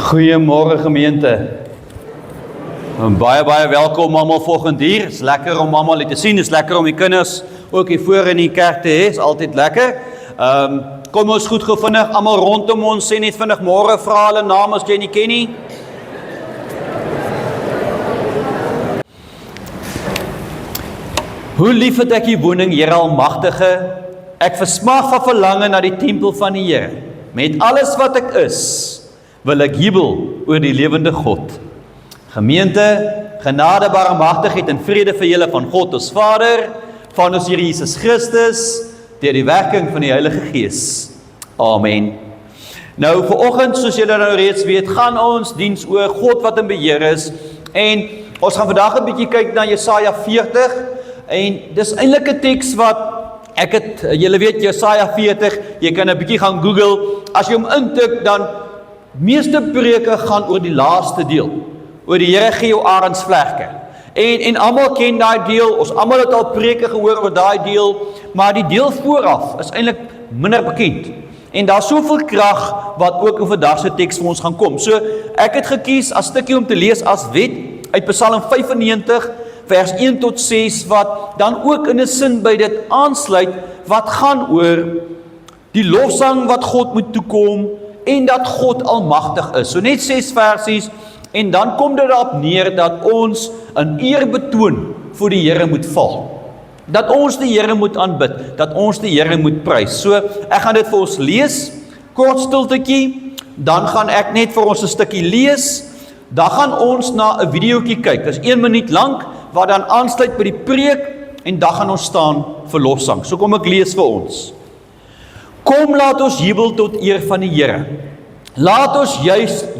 Goeiemôre gemeente. Baie welkom almal volgende hier. Het is lekker om almal hier te sien. Het is lekker om die kinders ook hier voor in die kerk te hê. Is altyd lekker. Kom ons goed gou vinnig, almal rondom ons sê net vinnig môre, vra hulle naam as jy nie ken nie. Hoe lief het ek die woning, Here Almagtige. Ek versmag van verlange na die tempel van die Here. Met alles wat ek is, wil ek jubel oor die lewende God. Gemeente, genade, barmhartigheid en vrede vir julle van God ons Vader, van ons Here Jesus Christus, deur die werking van die Heilige Gees. Amen. Nou, vanoggend, soos julle nou reeds weet, gaan ons diens oor God wat in beheer is, en ons gaan vandag 'n bietjie kyk na Jesaja 40, en dis eintlik 'n teks wat ek het, julle weet Jesaja 40, jy kan 'n bietjie gaan Google, as jy hom intik, dan meeste preke gaan oor die laaste deel, oor die Here gee jou arensvlerke. En almal ken daai deel, ons almal het al preke gehoor oor daai deel, maar die deel vooraf is eintlik minder bekend. En daar's soveel krag wat ook in vandag se teks vir ons gaan kom. So ek het gekies as stukkie om te lees as wet uit Psalm 95 vers 1 tot 6 wat dan ook in 'n sin by dit aansluit wat gaan oor die lofsang wat God moet toekom en dat God almagtig is. So net 6 versies en dan kom dit daarop neer dat ons 'n eerbetoon vir die Here moet val. Dat ons die Here moet aanbid, dat ons die Here moet prys. So ek gaan dit vir ons lees, kort stiltetjie, dan gaan ek net vir ons 'n stukkie lees, dan gaan ons na 'n videoetjie kyk. Dit is 1 minuut lank wat dan aansluit by die preek en dan gaan ons staan vir lofsang. So kom ek lees vir ons. Kom, laat ons jubel tot eer van die Here. Laat ons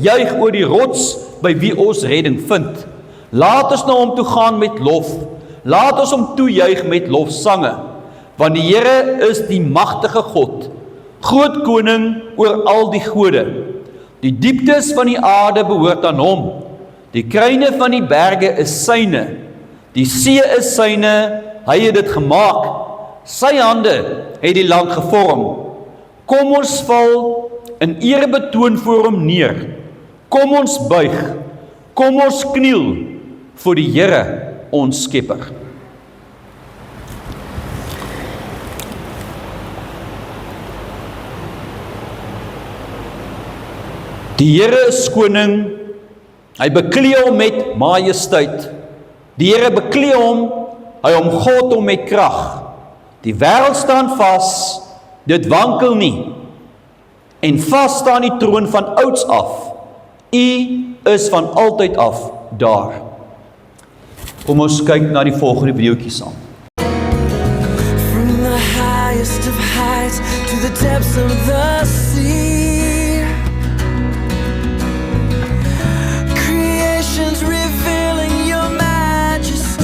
juig oor die rots by wie ons redding vind. Laat ons na hom toe gaan met lof. Laat ons hom toejuig met lofsange. Want die Here is die magtige God, groot koning oor al die gode. Die dieptes van die aarde behoort aan hom. Die kruine van die berge is syne. Die see is syne, hy het dit gemaak. Sy hande het die land gevorm. Kom ons val in eerbetoon voor hom neer. Kom ons buig. Kom ons kniel voor die Here, ons Skepper. Die Here is koning. Hy beklee hom met majesteit. Die Here beklee hom, hy omgord hom met krag. Die wêreld staan vas, dit wankel nie. En vas staan die troon van ouds af. U is van altyd af daar. Kom ons kyk na die volgende videoetjie saam. From the highest of heights to the depths of the sea, creation's revealing your majesty.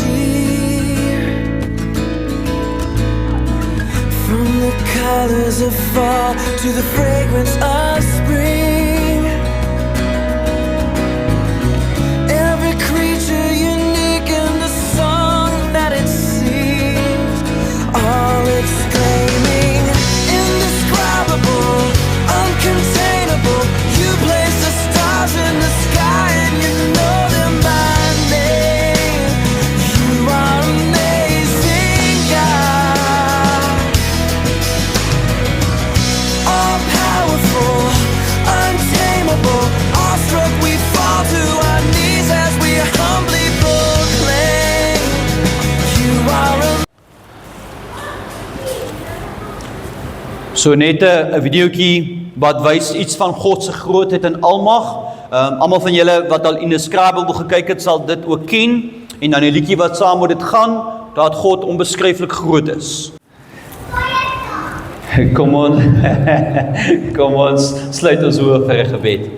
From the colors of fall to the fragrance of spring, every creature unique in the song that it sings, all exclaiming, indescribable, uncontainable. You place the stars in the sky and you know them by name. You are amazing, God. All powerful, untamable, awestruck we fall to our knees as we humbly proclaim. You are So net 'n videoetjie wat wys iets van God se grootheid en almag. Almal van julle wat al Indescribable gekyk het, sal dit ook ken. En dan die liedjie wat saam met dit gaan, dat God onbeskryflik groot is. Kom ons sluit ons oë vir 'n gebed.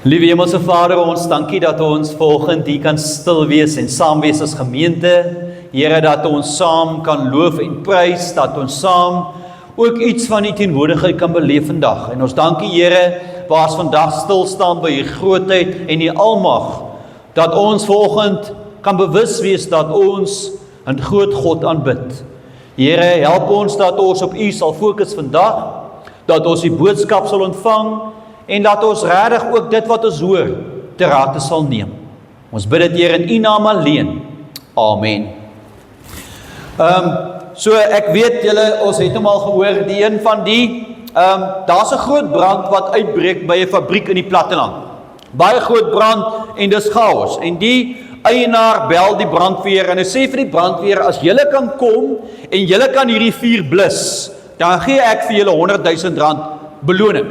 Liewe Hemelse Vader, ons dankie dat ons vanoggend hier kan stil wees en saam wees as gemeente. Here, dat ons saam kan loof en prys, dat ons saam ook iets van die teenwoordigheid kan beleef vandag. En ons dankie Here, waar ons vandag stil staan by die grootheid en die almag, dat ons vanoggend kan bewus wees dat ons 'n groot God aanbid. Here, help ons dat ons op U sal fokus vandag, dat ons die boodskap sal ontvang en laat ons regtig ook dit wat ons hoor te rate sal neem. Ons bid dit Here in U naam alleen. Amen. So ek weet julle, ons het hom al gehoor, die een van die, daar's 'n groot brand wat uitbreek by 'n fabriek in die platteland. Baie groot brand en dis chaos. En die eienaar bel die brandweer en hy sê vir die brandweer, as julle kan kom en julle kan hierdie vuur blus, dan gee ek vir julle R100,000 beloning.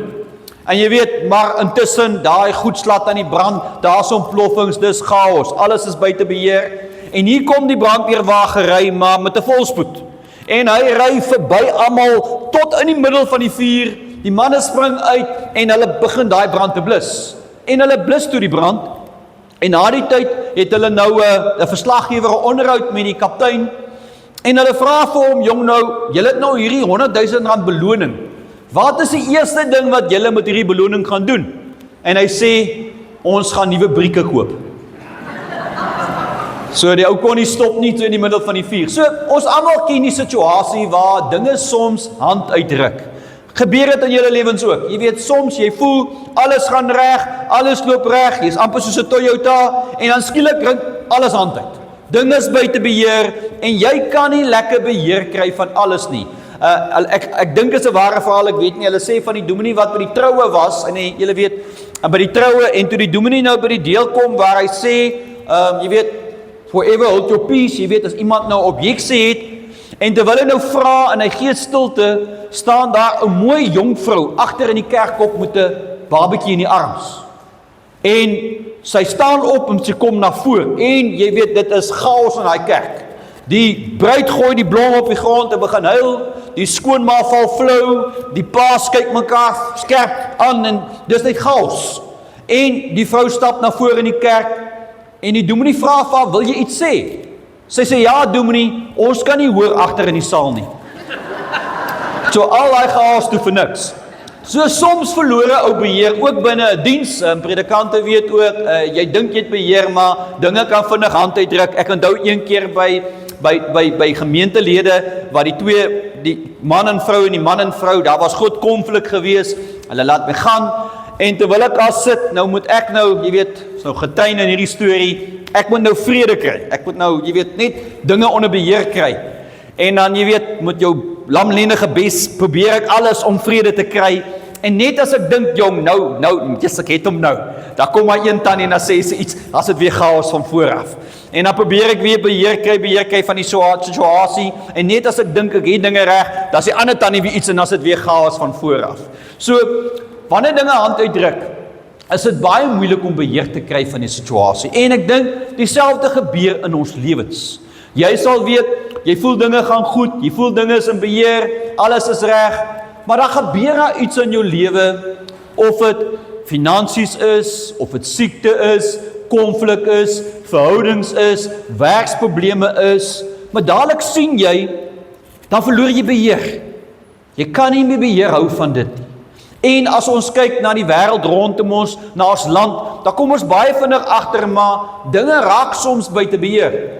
En jy weet, maar intussen, daai goed slat aan die brand, daar's ontploffings, dis chaos, alles is buite beheer. En hier kom die brandweerwa gery, maar met 'n volspoed. En hy ry verby almal tot in die middel van die vuur. Die manne spring uit en hulle begin daai brand te blus. En hulle blus toe die brand. En na die tyd het hulle nou 'n verslaggewer 'n onderhoud met die kaptein. En hulle vra vir hom, jong nou, julle het nou hierdie R100,000 beloning. Wat is die eerste ding wat julle met hierdie beloning gaan doen? En hy sê, ons gaan nuwe brieke koop. So die ou kon nie stop nie so in die middel van die vuur. So ons almal ken die situasie waar dinge soms hand uitdruk. Gebeur dit in julle lewens ook? Jy weet, soms jy voel alles gaan reg, alles loop reg, jy's amper soos 'n Toyota en dan skielik ruk alles hand uit. Dinge is buite beheer en jy kan nie lekker beheer kry van alles nie. Ek dink is 'n ware verhaal, ek weet nie, hulle sê van die dominee wat by die troue was en julle weet, by die troue en toe die dominee nou by die deel kom waar hy sê, jy weet, forever hold your peace, jy weet, as iemand nou objeksie het, en terwyl hy nou vra en hy gee stilte, staan daar 'n mooi jong vrou agter in die kerkkop met 'n babatjie in die arms. En sy staan op en sy kom na voor, en jy weet, dit is chaos in daai kerk. Die bruid gooi die blom op die grond en begin huil, die skoonma val flou, die paas kyk mekaar skerp aan en dis net chaos. En die vrou stap na voor in die kerk, en die dominee vra vir haar, wil jy iets sê? Sy sê, ja dominee, ons kan nie hoor agter in die saal nie. So al daai chaos toe vir niks. So soms verlore ou beheer, ook binne 'n diens, predikante weet ook, jy dink jy het beheer, maar dinge kan vinnig hand uitdruk. Ek onthou een keer by gemeentelede, waar die man en vrou en die man en vrou, daar was groot konflik gewees, hulle laat my gaan, en terwyl ek daar sit, nou moet ek nou, jy weet, is nou getuien in hierdie storie, ek moet nou vrede kry, ek moet nou, jy weet, net dinge onder beheer kry, en dan, jy weet, met jou lamlenige bes, probeer ek alles om vrede te kry, en net as ek dink, jong, nou, yes, ek het hom nou, daar kom maar een tannie en dan sê sy iets, as het weer chaos van vooraf, en dan probeer ek weer beheer kry van die situasie, en net as ek dink, ek het dinge reg, dan sê ander tannie weer iets, en as het weer chaos van vooraf. So, wanneer dinge hand uitdruk, is dit baie moeilik om beheer te kry van die situasie, en ek dink, dieselfde gebeur in ons lewens. Jy sal weet, jy voel dinge gaan goed, jy voel dinge is in beheer, alles is reg, maar dan gebeur daar iets in jou lewe, of het finansies is, of het siekte is, konflik is, verhoudings is, werksprobleme is, maar dadelik sien jy, dan verloor jy beheer. Jy kan nie meer beheer hou van dit. En as ons kyk na die wêreld rondom ons, na ons land, dan kom ons baie vinnig agter, maar dinge raak soms buite beheer.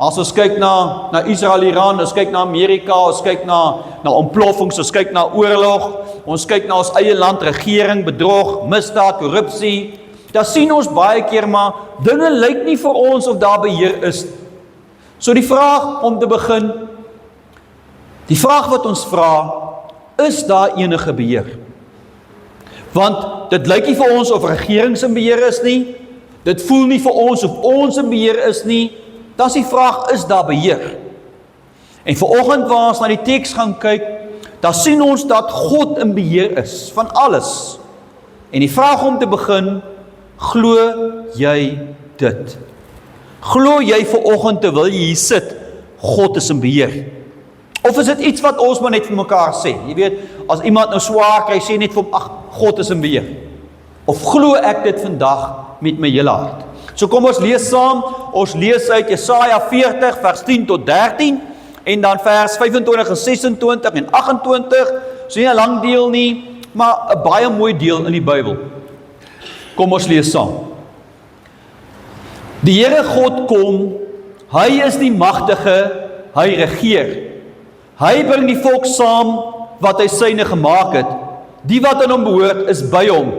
As ons kyk na Israel, Iran, ons kyk na Amerika, ons kyk na ontploffings, ons kyk na oorlog, ons kyk na ons eie land, regering, bedrog, misdaad, korrupsie, dan sien ons baie keer, maar dinge lyk nie vir ons of daar beheer is. So die vraag om te begin, die vraag wat ons vra, is daar enige beheer? Want dit lyk nie vir ons of regerings in beheer is nie, dit voel nie vir ons of ons in beheer is nie, dan is die vraag, is daar beheer? En vanoggend waar ons na die teks gaan kyk, dan sien ons dat God in beheer is, van alles. En die vraag om te begin, glo jy dit? Glo jy vanoggend terwyl jy hier sit, God is in beheer? Of is dit iets wat ons maar net vir mekaar sê? Jy weet, as iemand nou swaar kry, sê net vir hom, ag, God is in beheer. Of glo ek dit vandag met my hele hart? So kom ons lees saam, ons lees uit Jesaja 40 vers 10 tot 13, en dan vers 25 en 26 en 28, so nie 'n lang deel nie, maar 'n baie mooi deel in die Bybel. Kom ons lees saam. Die Here God kom, hy is die magtige, hy regeer. Hy bring die volk saam wat hy syne gemaak het. Die wat aan hom behoort is by hom.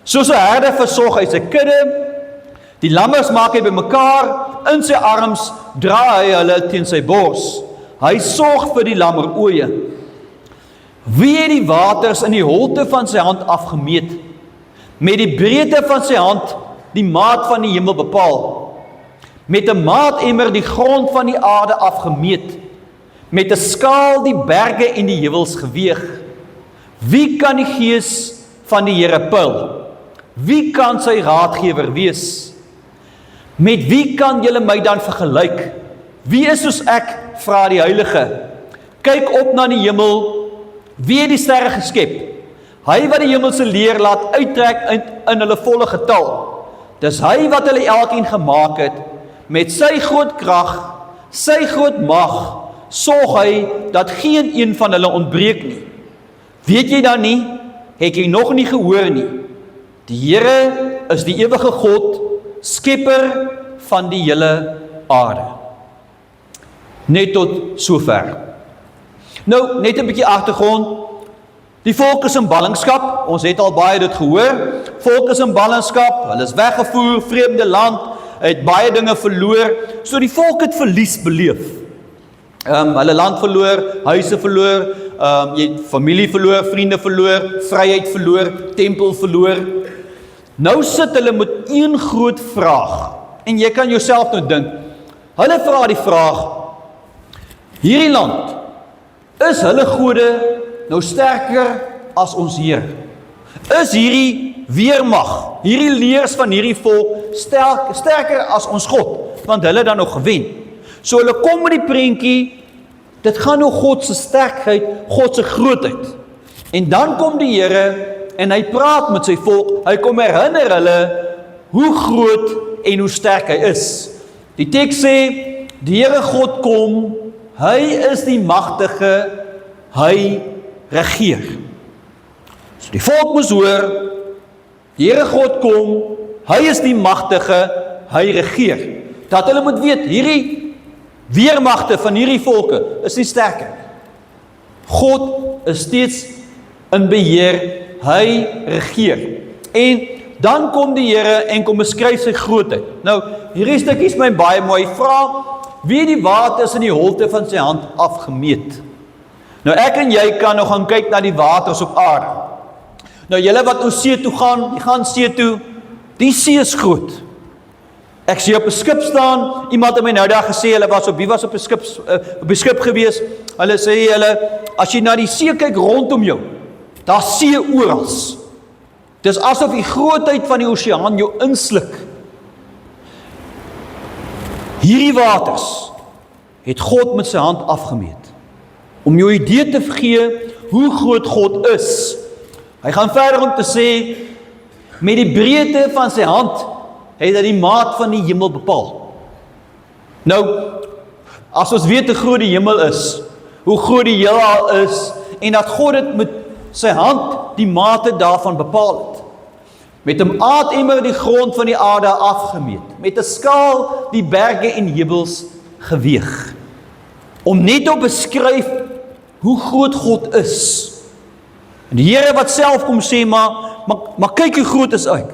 Soos 'n herder versorg hy sy kudde, die lammers maak hy bymekaar, in sy arms dra hy hulle teen sy bors. Hy sorg vir die lammeroeie. Wie het die waters in die holte van sy hand afgemeet? Met die breedte van sy hand die maat van die hemel bepaal. Met 'n maatemmer die grond van die aarde afgemeet. Met 'n skaal die berge en die heuwels geweeg. Wie kan die gees van die Here peil? Wie kan sy raadgewer wees? Met wie kan julle my dan vergelyk? Wie is soos ek, vra die Heilige. Kyk op na die hemel, wie het die sterre geskep? Hy wat die hemelse leer laat uittrek in hulle volle getal. Dis hy wat hulle elkeen gemaak het, met sy groot krag, sy groot mag, sorg hy dat geen een van hulle ontbreek nie. Weet jy dan nie? Het jy nog nie gehoor nie? Die Here is die ewige God, skepper van die hele aarde. Net tot sover. Nou, net 'n bietjie agtergrond. Die volk is in ballingskap, ons het al baie dit gehoor. Volk is in ballingskap, hulle is weggevoer, vreemde land, het baie dinge verloor. So die volk het verlies beleef. Hulle land verloor, huise verloor, jy het familie verloor, vriende verloor, vryheid verloor, tempel verloor. Nou sit hulle met een groot vraag, en jy kan jouself nou dink, hulle vra die vraag, hierdie land, is hulle gode nou sterker as ons Here? Is hierdie weermag, hierdie leers van hierdie volk sterker as ons God? Want hulle dan nog gewen. So hulle kom met die prentjie, dit gaan nou God se sterkheid, God se grootheid. En dan kom die Here en hy praat met sy volk, hy kom herinner hulle hoe groot en hoe sterk hy is. Die teks sê, die Here God kom, hy is die magtige, hy regeer. So die volk moes hoor, die Here God kom, hy is die magtige, hy regeer. Dat hulle moet weet, hierdie weermagte van hierdie volke is nie sterker. God is steeds in beheer, hy regeer. En dan kom die Here en kom beskryf sy grootheid. Nou, hierdie stukkies my baie mooi, vra, wie het die waters in die holte van sy hand afgemeet? Nou ek en jy kan nog gaan kyk na die waters op aarde. Nou julle wat nou see toe gaan, die gaan see toe, die see is groot. Ek sien op 'n skip staan, iemand het my nou daar gesê, hulle was op 'n skip gewees, hulle sê as jy na die see kyk rondom jou, daar see orals. Dis asof die grootheid van die oseaan jou insluk. Hierdie waters het God met sy hand afgemeet, om jou idee te gee hoe groot God is. Hy gaan verder om te sê, met die breedte van sy hand het hy die maat van die hemel bepaal. Nou, as ons weet hoe groot die hemel is, hoe groot die heelal is, en dat God het met sy hand die mate daarvan bepaal het. Met 'n maatemmer die grond van die aarde afgemeet, met 'n skaal die berge en heuwels geweeg. Om net te beskryf hoe groot God is. En die Here wat self kom sê, maar kyk hoe groot is ek.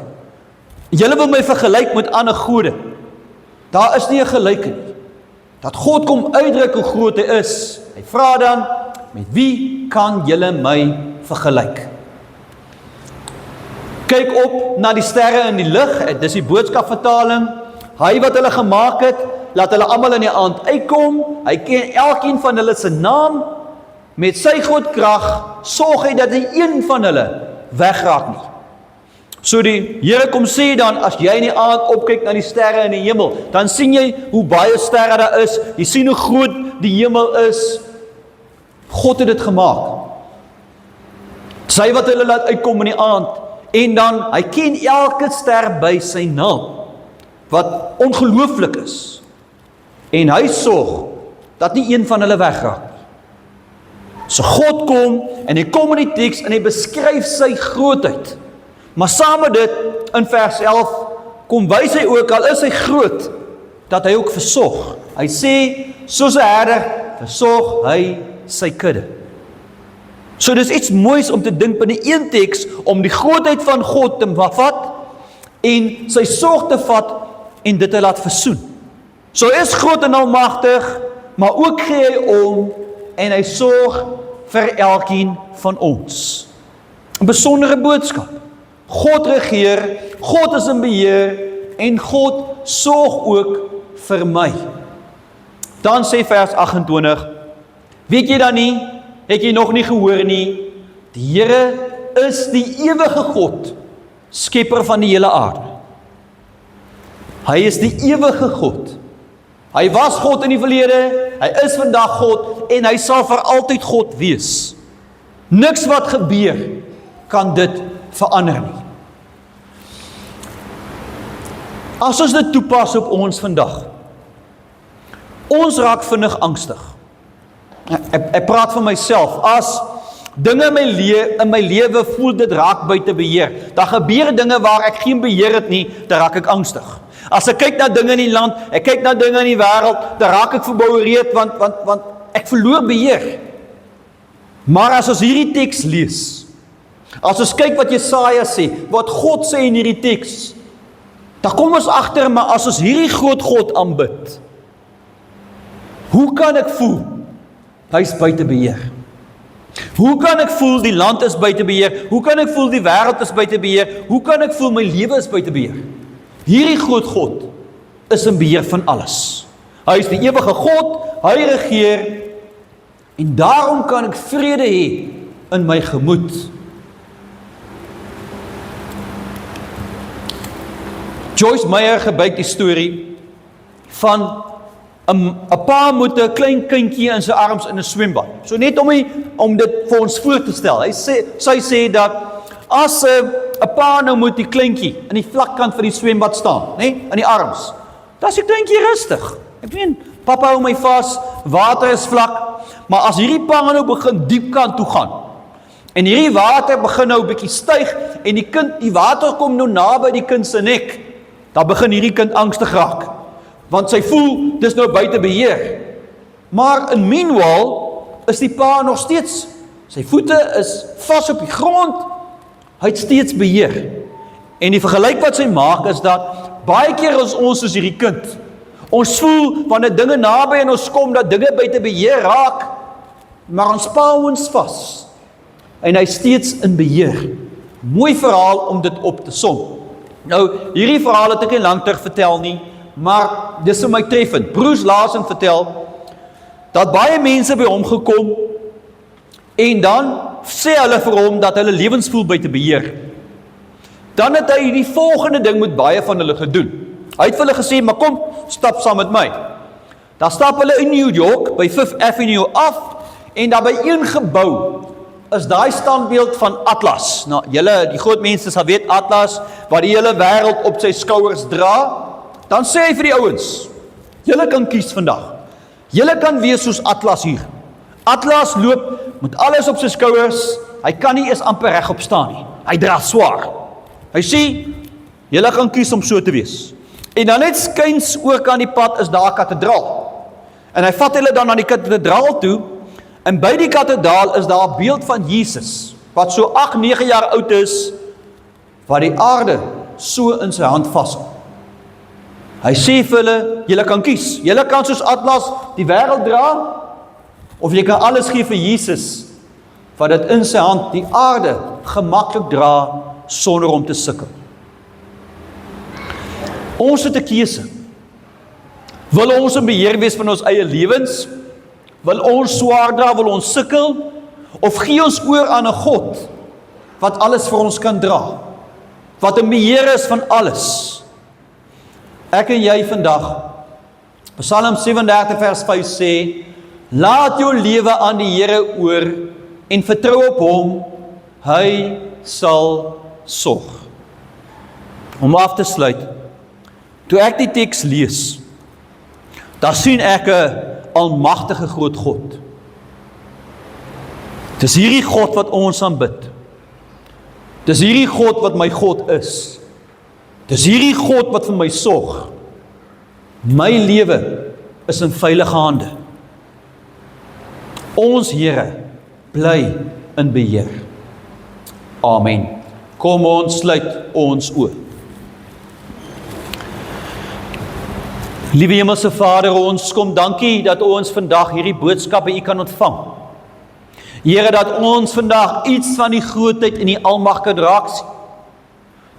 Julle wil my vergelyk met ander gode. Daar is nie 'n gelyking nie. Dat God kom uitdruk hoe groot hy is. Hy vra dan, met wie kan julle my vergelyk? Kyk op na die sterre in die lug, dis die boodskapvertaling. Hy wat hulle gemaak het, laat hulle almal in die aand uitkom. Hy ken elkeen van hulle se naam. Met sy groot krag sorg hy dat nie een van hulle wegraak nie. So die Here kom sê dan, as jy in die aand opkyk na die sterre in die hemel, dan sien jy hoe baie sterre daar is, jy sien hoe groot die hemel is. God het dit gemaak. Sy wat hulle laat uitkom in die aand, en dan, hy ken elke ster by sy naam, wat ongelooflik is. En hy sorg, dat nie een van hulle wegraak nie. So God kom, en hy kom in die teks, en hy beskryf sy grootheid. Maar saam met dit, in vers 11, kom wys hy ook, al is hy groot, dat hy ook versorg. Hy sê, soos 'n herder, versorg hy sy kudde. So dis iets moois om te dink binne een teks, om die grootheid van God te vat, en sy sorg te vat, en dit te laat versoen. So hy is groot en almagtig, maar ook gee hy om, en hy sorg vir elkeen van ons. 'n Besondere boodskap. God regeer, God is in beheer, en God sorg ook vir my. Dan sê vers 28, weet jy dan nie, het jy nog nie gehoor nie, die Here is die ewige God, skepper van die hele aarde. Hy is die ewige God. Hy was God in die verlede, hy is vandag God, en hy sal vir altyd God wees. Niks wat gebeur, kan dit verander nie. As ons dit toepas op ons vandag, ons raak vinnig angstig. Ek praat van myself, as dinge in my lewe voel dit raak buite beheer, dan gebeur dinge waar ek geen beheer het nie, dan raak ek angstig. As ek kyk na dinge in die land, ek kyk na dinge in die wêreld, dan raak ek verboureerd, want ek verloor beheer. Maar as ons hierdie teks lees, as ons kyk wat Jesaja sê, wat God sê in hierdie teks, dan kom ons agter, maar as ons hierdie groot God aanbid, hoe kan ek voel? Hy is buite beheer. Hoe kan ek voel die land is buite beheer? Hoe kan ek voel die wêreld is buite beheer? Hoe kan ek voel my lewe is buite beheer? Hierdie groot God is in beheer van alles. Hy is die ewige God, hy regeer, en daarom kan ek vrede hê in my gemoed. Joyce Meyer gebruik die storie van 'n pa moet 'n klein kindjie in sy arms in 'n swembad. So net om dit vir ons voor te stel. Sy sê dat as 'n pa nou moet die kleintjie in die vlakkant van die swembad staan, in die arms, dan is die kleintjie rustig. Ek meen, papa hou my vas, water is vlak, maar as hierdie pa nou begin diep kant toe gaan, en hierdie water begin nou 'n bietjie styg, en die water kom nou naby die kind se nek, dan begin hierdie kind angstig raak, want sy voel, dis nou buite beheer. Maar in meanwhile, is die pa nog steeds, sy voete is vas op die grond, hy het steeds beheer. En die vergelyk wat sy maak is dat, baie keer is ons soos hierdie kind, ons voel, wanneer dinge naby en ons kom, dat dinge buite beheer raak, maar ons pa hou ons vas, en hy steeds in beheer. Mooi verhaal om dit op te som. Nou, hierdie verhaal het ek nie lang terug vertel nie, maar dis vir my treffend. Bruce Larson vertel, dat baie mense by hom gekom, en dan sê hulle vir hom, dat hulle lewens voel buite beheer. Dan het hy die volgende ding met baie van hulle gedoen. Hy het vir hulle gesê, maar kom, stap saam met my. Dan stap hulle in New York, by Fifth Avenue af, en daar by een gebou, is daai standbeeld van Atlas. Nou, julle, die groot mense sal weet, Atlas, wat die hele wêreld op sy skouers dra, dan sê hy vir die ouens, julle kan kies vandag. Julle kan wees soos Atlas hier. Atlas loop met alles op sy skouers, hy kan nie eens amper regop staan nie. Hy dra swaar. Hy sê, julle kan kies om so te wees. En dan net skuins oor kan die pad is daar 'n kathedraal. En hy vat hulle dan na die kathedraal toe, en by die kathedraal is daar 'n beeld van Jesus, wat so 8-9 jaar oud is, wat die aarde so in sy hand vashou. Hy sê vir hulle, julle kan kies. Julle kan soos Atlas die wêreld dra, of jy kan alles gee vir Jesus, wat dit in sy hand die aarde gemaklik dra, sonder om te sukkel. Ons het 'n keuse. Wil ons in beheer wees van ons eie lewens? Wil ons swaar dra, wil ons sukkel? Of gee ons oor aan 'n God, wat alles vir ons kan dra? Wat in beheer is van alles? Ek en jy vandag, Psalm 37 vers 5 sê, laat jou lewe aan die Here oor, en vertrou op hom, hy sal sorg. Om af te sluit, toe ek die teks lees, dan sien ek 'n almagtige groot God. Dis hierdie God wat ons aanbid. Dis hierdie God wat my God is. Dis hierdie God wat vir my sorg. My lewe is in veilige hande. Ons Here bly in beheer. Amen. Kom ons sluit ons oë. Liewe Hemelse Vader, ons kom dankie dat ons vandag hierdie boodskap by U kan ontvang. Here, dat ons vandag iets van die grootheid en die almag kan raak sien.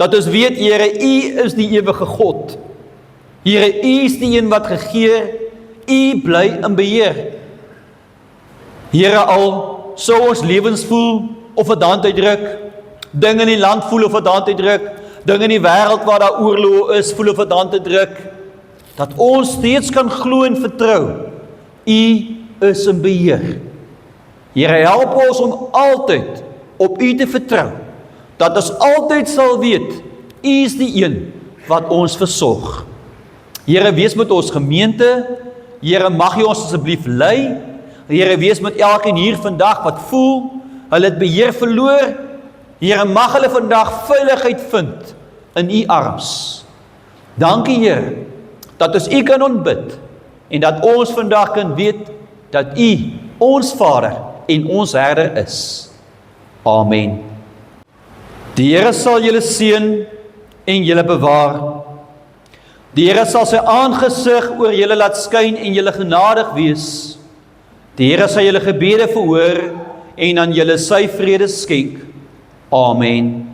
Dat ons weet, Here, U is die ewige God. Here, U is die een wat regeer, U bly in beheer. Here, al sou ons lewens voel of 'n hand uitdruk, dinge in die land voel of 'n hand uitdruk, dinge in die wêreld waar daar oorloë is, voel of 'n hand uitdruk, dat ons steeds kan glo en vertrou, U is in beheer. Here, help ons om altyd op U te vertrou, dat ons altyd sal weet, U is die een wat ons versorg. Here, wees met ons gemeente, Here, mag U ons asseblief lei, Here, wees met elkeen hier vandag wat voel, hulle het beheer verloor, Here, mag hulle vandag veiligheid vind in U arms. Dankie, Here, dat ons U kan ontbid, en dat ons vandag kan weet, dat U ons Vader en ons Herder is. Amen. Die Here sal julle seën en julle bewaar. Die Here sal sy aangesig oor julle laat skyn en julle genadig wees. Die Here sal julle gebede verhoor en aan julle sy vrede skenk. Amen.